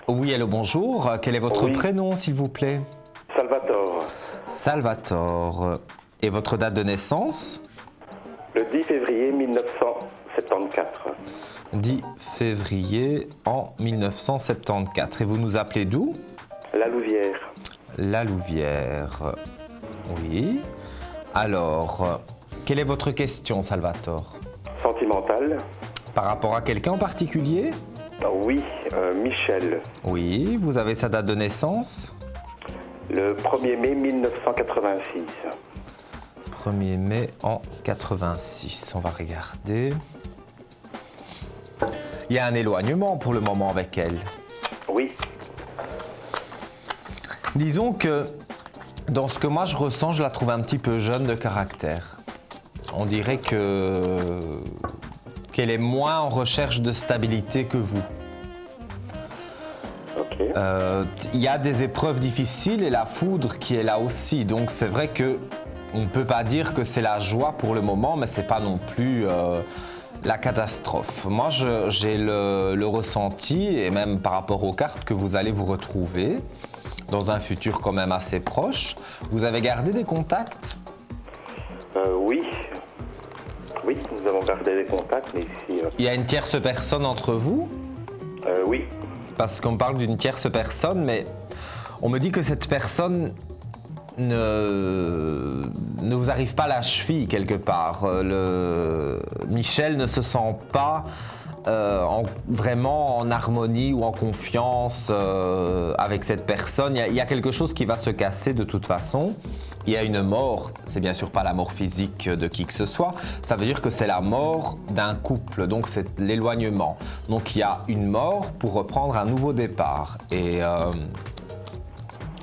Oui, allô, bonjour. Quel est votre Oui, prénom, s'il vous plaît? Salvatore. Salvatore. Et votre date de naissance? Le 10 février 1974. 10 février en 1974. Et vous nous appelez d'où? La Louvière. La Louvière. Oui. Alors, quelle est votre question, Salvatore? Sentimentale. Par rapport à quelqu'un en particulier? Oui, Michel. Oui. Vous avez sa date de naissance? Le 1er mai 1986. 1er mai en 86. On va regarder. Il y a un éloignement pour le moment avec elle. Oui, Disons que dans ce que moi je ressens, je la trouve un petit peu jeune de caractère. On dirait qu'elle est moins en recherche de stabilité que vous. ok. Il y a des épreuves difficiles et la foudre qui est là aussi. Donc c'est vrai que on ne peut pas dire que c'est la joie pour le moment, mais c'est pas non plus la catastrophe. Moi, j'ai le ressenti, et même par rapport aux cartes, que vous allez vous retrouver dans un futur quand même assez proche. Vous avez gardé des contacts? Oui. Oui, nous avons gardé des contacts, mais ici... Il y a une tierce personne entre vous? oui, Parce qu'on parle d'une tierce personne, mais on me dit que cette personne ne vous arrive pas à la cheville quelque part. Michel ne se sent pas vraiment en harmonie ou en confiance avec cette personne. Il y a quelque chose qui va se casser de toute façon. Il y a une mort, c'est bien sûr pas la mort physique de qui que ce soit, ça veut dire que c'est la mort d'un couple, donc c'est l'éloignement. Donc il y a une mort pour reprendre un nouveau départ. Et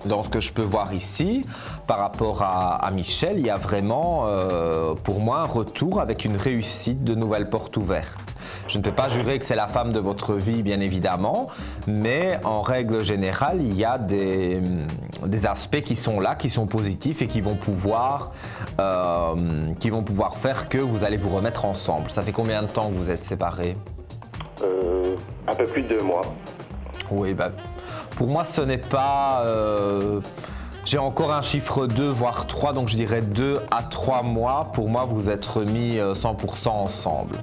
dans ce que je peux voir ici, par rapport à Michel, il y a vraiment, pour moi, un retour avec une réussite de nouvelles portes ouvertes. Je ne peux pas jurer que c'est la femme de votre vie, bien évidemment, mais en règle générale, il y a des aspects qui sont là, qui sont positifs et qui vont pouvoir faire que vous allez vous remettre ensemble. Ça fait combien de temps que vous êtes séparés? un peu plus de 2 mois. Oui, pour moi, ce n'est pas... j'ai encore un chiffre 2, voire 3, donc je dirais 2 à 3 mois. Pour moi, vous êtes remis 100% ensemble.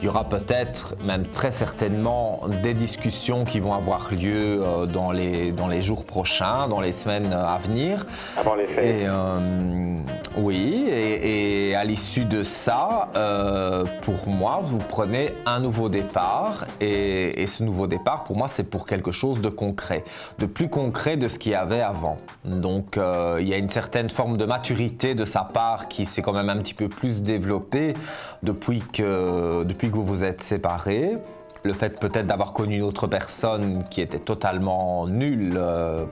Il y aura peut-être, même très certainement, des discussions qui vont avoir lieu dans les jours prochains, dans les semaines à venir. Avant les fêtes. Et, oui, et à l'issue de ça, pour moi, vous prenez un nouveau départ. Et ce nouveau départ, pour moi, c'est pour quelque chose de concret, de plus concret de ce qu'il y avait avant. Donc, il y a une certaine forme de maturité de sa part qui s'est quand même un petit peu plus développée depuis que vous vous êtes séparés. Le fait peut-être d'avoir connu une autre personne qui était totalement nulle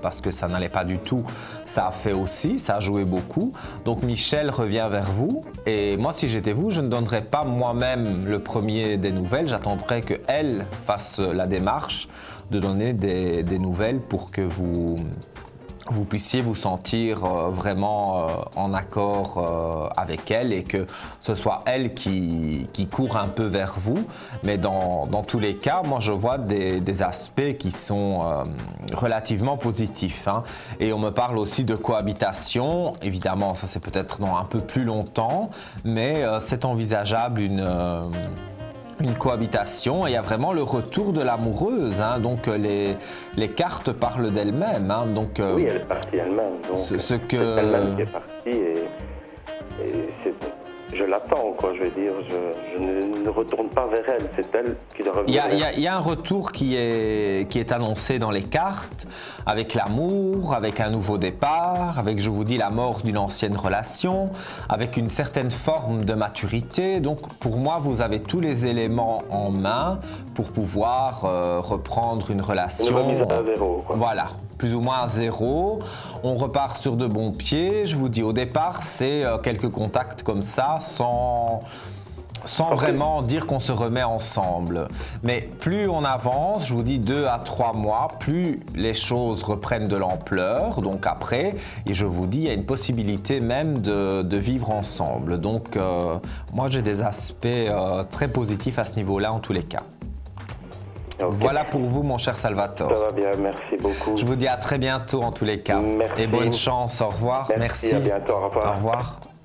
parce que ça n'allait pas du tout, ça a fait aussi, ça a joué beaucoup. Donc Michel revient vers vous et moi si j'étais vous, je ne donnerais pas moi-même le premier des nouvelles, j'attendrais qu'elle fasse la démarche de donner des nouvelles pour que vous puissiez vous sentir vraiment en accord avec elle et que ce soit elle qui court un peu vers vous. Mais dans tous les cas, moi je vois des aspects qui sont relativement positifs. Hein. Et on me parle aussi de cohabitation. Évidemment, ça c'est peut-être dans un peu plus longtemps, mais c'est envisageable une cohabitation et il y a vraiment le retour de l'amoureuse. Hein. Donc les cartes parlent d'elles-mêmes. Hein. Donc, Oui, elle est partie elle-même. Donc c'est c'est elle-même qui est partie et je l'attends, quoi. Je veux dire, je ne retourne pas vers elle. C'est elle qui doit revenir. Il y a un retour qui est annoncé dans les cartes, avec l'amour, avec un nouveau départ, avec, je vous dis, la mort d'une ancienne relation, avec une certaine forme de maturité. Donc, pour moi, vous avez tous les éléments en main pour pouvoir reprendre une relation. Une remise à zéro, quoi. Voilà, plus ou moins à zéro. On repart sur de bons pieds. Je vous dis, au départ, c'est quelques contacts comme ça, sans vraiment dire qu'on se remet ensemble. Mais plus on avance, je vous dis 2 à 3 mois, plus les choses reprennent de l'ampleur. Donc après, et je vous dis, il y a une possibilité même de vivre ensemble. Donc moi, j'ai des aspects très positifs à ce niveau-là en tous les cas. Ok. Voilà pour vous, mon cher Ça Salvatore. va bien, merci beaucoup. Je vous dis à très bientôt en tous les cas. Merci. Et bonne chance. Au revoir. Merci, à bientôt, au revoir. Au revoir.